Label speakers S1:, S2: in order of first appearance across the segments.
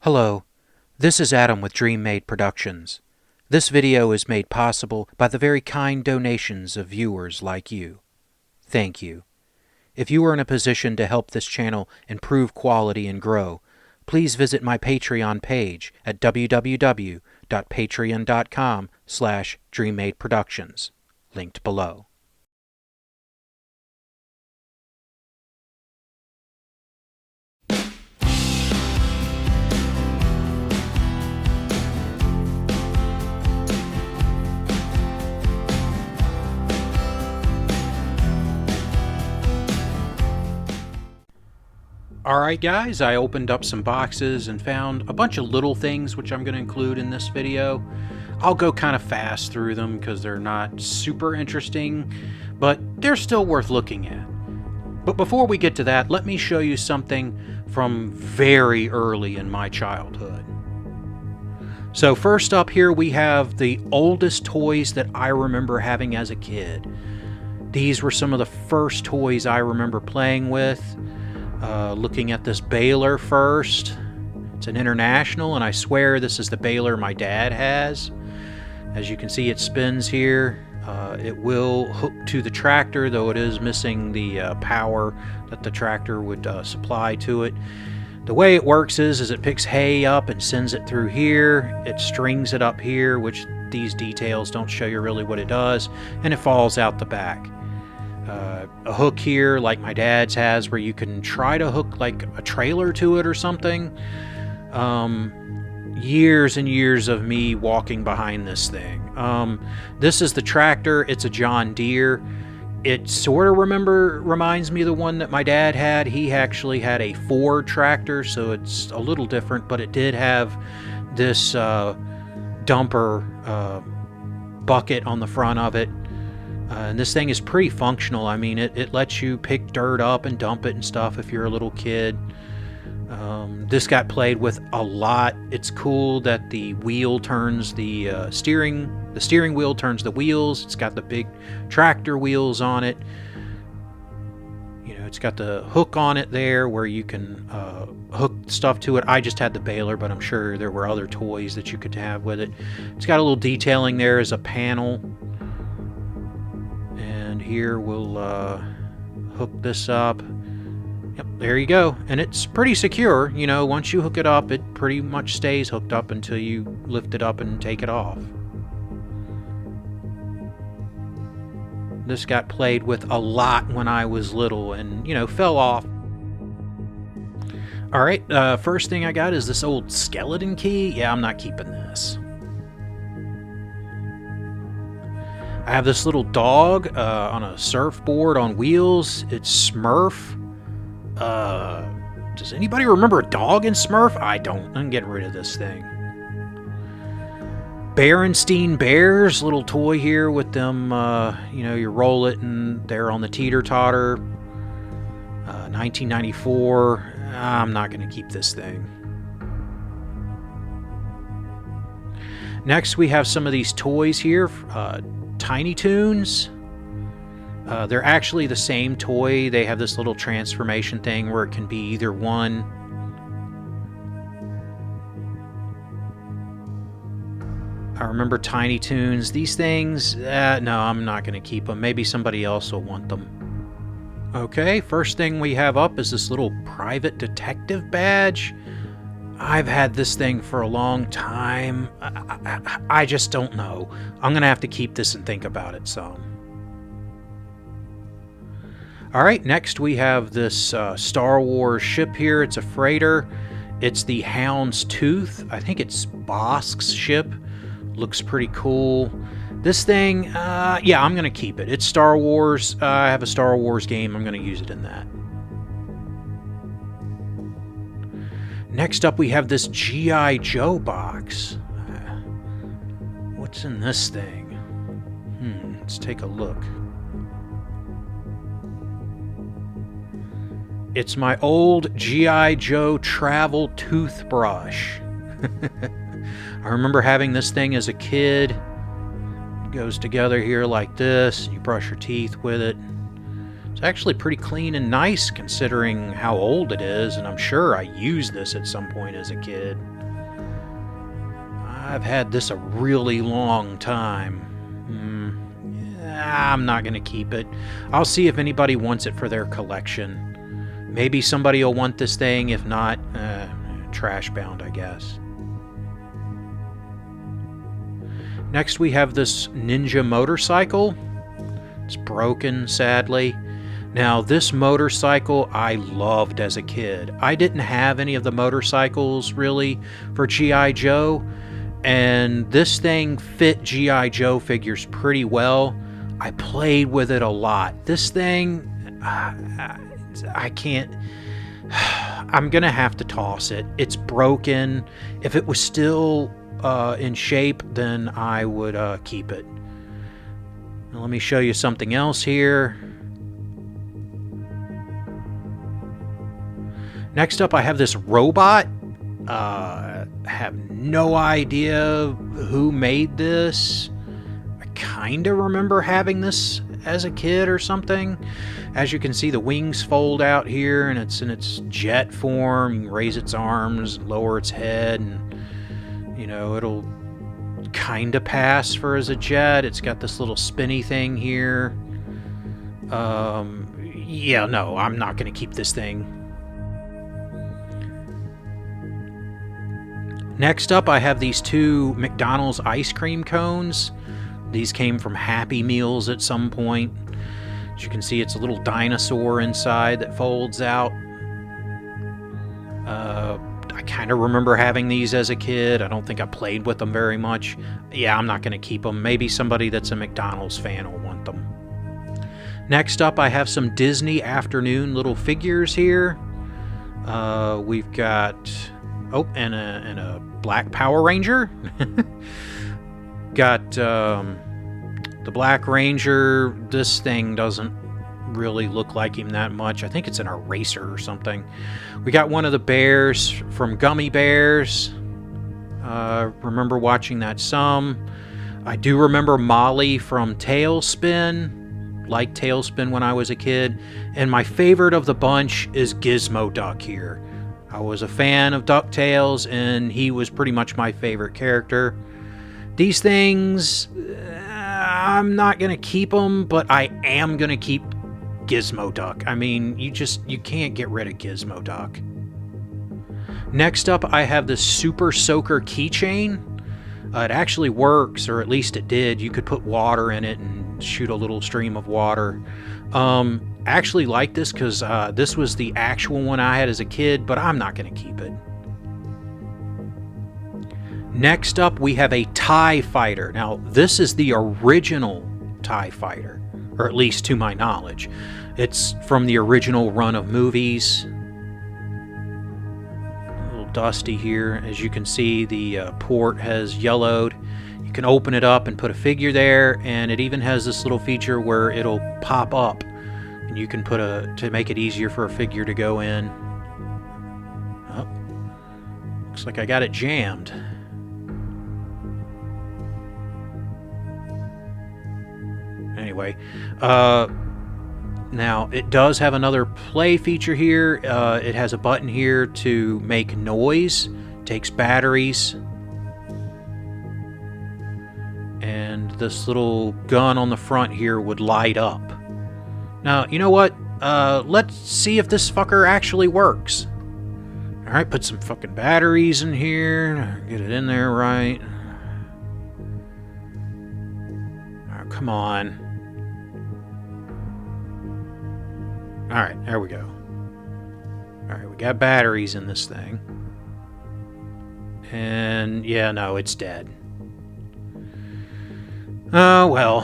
S1: Hello, this is Adam with Dream Made Productions. This video is made possible by the very kind donations of viewers like you. Thank you. If you are in a position to help this channel improve quality and grow, please visit my Patreon page at www.patreon.com/DreamMadeProductions, linked below. Alright guys, I opened up some boxes and found a bunch of little things which I'm going to include in this video. I'll go kind of fast through them because they're not super interesting, but they're still worth looking at. But before we get to that, let me show you something from very early in my childhood. So first up here we have the oldest toys that I remember having as a kid. These were some of the first toys I remember playing with. Looking at this baler first. It's an International, and I swear this is the baler my dad has. As you can see, it spins here. It will hook to the tractor, though it is missing the power that the tractor would supply to it. The way it works is it picks hay up and sends it through here. It strings it up here, which these details don't show you really what it does, and it falls out the back. A hook here like my dad's has where you can try to hook like a trailer to it or something. Years and years of me walking behind this thing. This is the tractor. It's a John Deere. It sort of reminds me of the one that my dad had. He actually had a Ford tractor, so it's a little different, but it did have this dumper bucket on the front of it. And this thing is pretty functional. I mean, it lets you pick dirt up and dump it and stuff if you're a little kid. This got played with a lot. It's cool that the wheel turns the steering wheel turns the wheels. It's got the big tractor wheels on it. You know, it's got the hook on it there where you can hook stuff to it. I just had the baler, but I'm sure there were other toys that you could have with it. It's got a little detailing there as a panel. Here we'll hook this up. Yep, there you go. And it's pretty secure. You know, once you hook it up, it pretty much stays hooked up until you lift it up and take it off. This got played with a lot when I was little and, you know, fell off. Alright, first thing I got is this old skeleton key. Yeah, I'm not keeping this. I have this little dog on a surfboard on wheels. It's Smurf. Does anybody remember a dog in Smurf? I don't. I'm getting rid of this thing. Berenstein Bears, little toy here with them. You know, you roll it and they're on the teeter-totter. 1994. I'm not going to keep this thing. Next, we have some of these toys here. Tiny Toons. They're actually the same toy. They have this little transformation thing where it can be either one. I remember Tiny Toons. These things, no, I'm not going to keep them. Maybe somebody else will want them. Okay, first thing we have up is this little private detective badge. I've had this thing for a long time. I just don't know. I'm going to have to keep this and think about it some. Alright, next we have this Star Wars ship here. It's a freighter. It's the Hound's Tooth. I think it's Bosk's ship. Looks pretty cool. This thing, yeah, I'm going to keep it. It's Star Wars. I have a Star Wars game. I'm going to use it in that. Next up, we have this G.I. Joe box. What's in this thing? Let's take a look. It's my old G.I. Joe travel toothbrush. I remember having this thing as a kid. It goes together here like this. You brush your teeth with it. It's actually pretty clean and nice considering how old it is, and I'm sure I used this at some point as a kid. I've had this a really long time. I'm not going to keep it. I'll see if anybody wants it for their collection. Maybe somebody will want this thing. If not, trash bound, I guess. Next we have this Ninja motorcycle. It's broken, sadly. Now, this motorcycle I loved as a kid. I didn't have any of the motorcycles, really, for G.I. Joe, and this thing fit G.I. Joe figures pretty well. I played with it a lot. This thing, I can't... I'm going to have to toss it. It's broken. If it was still in shape, then I would keep it. Now, let me show you something else here. Next up, I have this robot. I have no idea who made this. I kind of remember having this as a kid or something. As you can see, the wings fold out here, and it's in its jet form. You can raise its arms, lower its head, and, you know, it'll kind of pass for as a jet. It's got this little spinny thing here. Yeah, no, I'm not going to keep this thing. Next up, I have these two McDonald's ice cream cones. These came from Happy Meals at some point. As you can see, it's a little dinosaur inside that folds out. I kind of remember having these as a kid. I don't think I played with them very much. Yeah, I'm not going to keep them. Maybe somebody that's a McDonald's fan will want them. Next up, I have some Disney Afternoon little figures here. We've got... Oh, and a black Power Ranger. Got the Black Ranger. This thing doesn't really look like him that much. I think it's an eraser or something. We got one of the bears from Gummy Bears. Remember watching that some. I do remember Molly from Tailspin. Liked Tailspin when I was a kid. And my favorite of the bunch is Gizmo Duck here. I was a fan of DuckTales, and he was pretty much my favorite character. These things, I'm not going to keep them, but I am going to keep Gizmo Duck. I mean, you can't get rid of Gizmo Duck. Next up, I have this Super Soaker keychain. It actually works, or at least it did. You could put water in it and shoot a little stream of water. I actually like this because this was the actual one I had as a kid, but I'm not going to keep it. Next up, we have a TIE Fighter. Now, this is the original TIE Fighter, or at least to my knowledge. It's from the original run of movies. A little dusty here. As you can see, the port has yellowed. You can open it up and put a figure there, and it even has this little feature where it'll pop up. And you can put to make it easier for a figure to go in. Oh, looks like I got it jammed. Anyway, now it does have another play feature here. It has a button here to make noise. Takes batteries. And this little gun on the front here would light up. Now, you know what? Let's see if this fucker actually works. Alright, put some fucking batteries in here. Get it in there right. Oh, come on. Alright, there we go. Alright, we got batteries in this thing. And, yeah, no, it's dead. Well,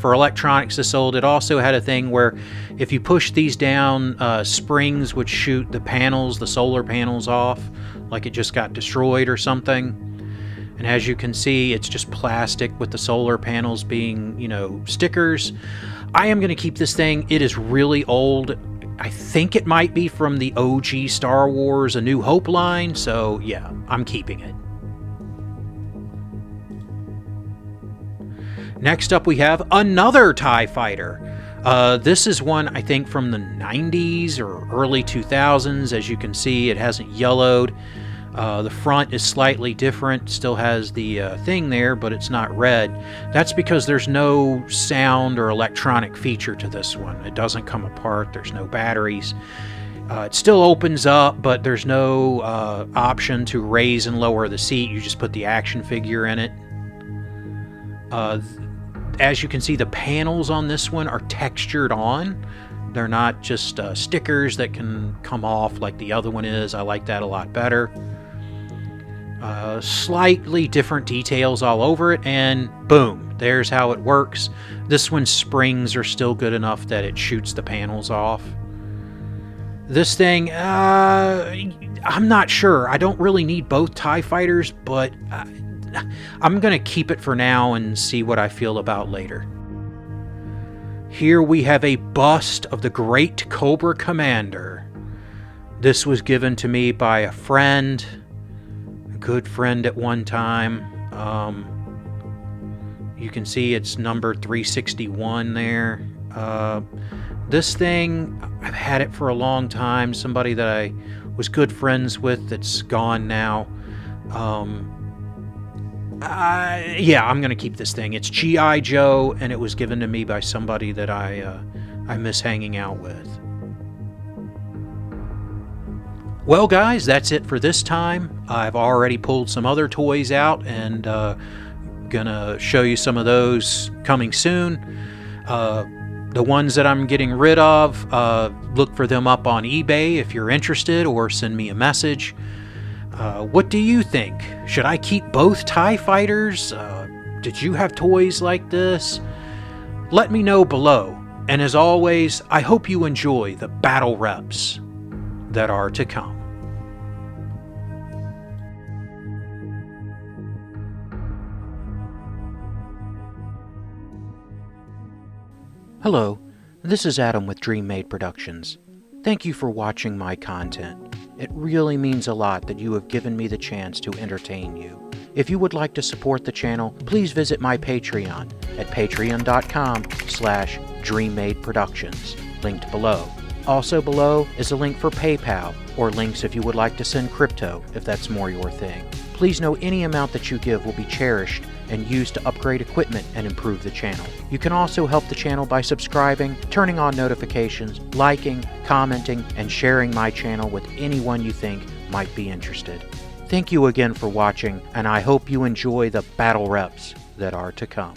S1: for electronics this old, it also had a thing where if you push these down, springs would shoot the panels, the solar panels off, like it just got destroyed or something. And as you can see, it's just plastic with the solar panels being, you know, stickers. I am going to keep this thing. It is really old. I think it might be from the OG Star Wars A New Hope line, so yeah, I'm keeping it. Next up, we have another TIE Fighter. This is one, I think, from the 90s or early 2000s. As you can see, it hasn't yellowed. The front is slightly different, still has the thing there, but it's not red. That's because there's no sound or electronic feature to this one. It doesn't come apart, there's no batteries. It still opens up, but there's no option to raise and lower the seat. You just put the action figure in it. As you can see, the panels on this one are textured on. They're not just stickers that can come off like the other one is. I like that a lot better. Slightly different details all over it, and boom, there's how it works. This one's springs are still good enough that it shoots the panels off. This thing, I'm not sure. I don't really need both TIE fighters, but I'm going to keep it for now and see what I feel about later. Here we have a bust of the great Cobra Commander. This was given to me by a friend, a good friend at one time. You can see it's number 361 there. This thing, I've had it for a long time. Somebody that I was good friends with that's gone now. Yeah, I'm going to keep this thing. It's G.I. Joe, and it was given to me by somebody that I miss hanging out with. Well, guys, that's it for this time. I've already pulled some other toys out, and going to show you some of those coming soon. The ones that I'm getting rid of, look for them up on eBay if you're interested, or send me a message. What do you think? Should I keep both TIE fighters? Did you have toys like this? Let me know below. And as always, I hope you enjoy the battle reps that are to come. Hello, this is Adam with Dream Made Productions. Thank you for watching my content. It really means a lot that you have given me the chance to entertain you. If you would like to support the channel, please visit my Patreon at patreon.com/DreamMadeProductions, linked below. Also below is a link for PayPal, or links if you would like to send crypto, if that's more your thing. Please know any amount that you give will be cherished and used to upgrade equipment and improve the channel. You can also help the channel by subscribing, turning on notifications, liking, commenting, and sharing my channel with anyone you think might be interested. Thank you again for watching, and I hope you enjoy the battle reps that are to come.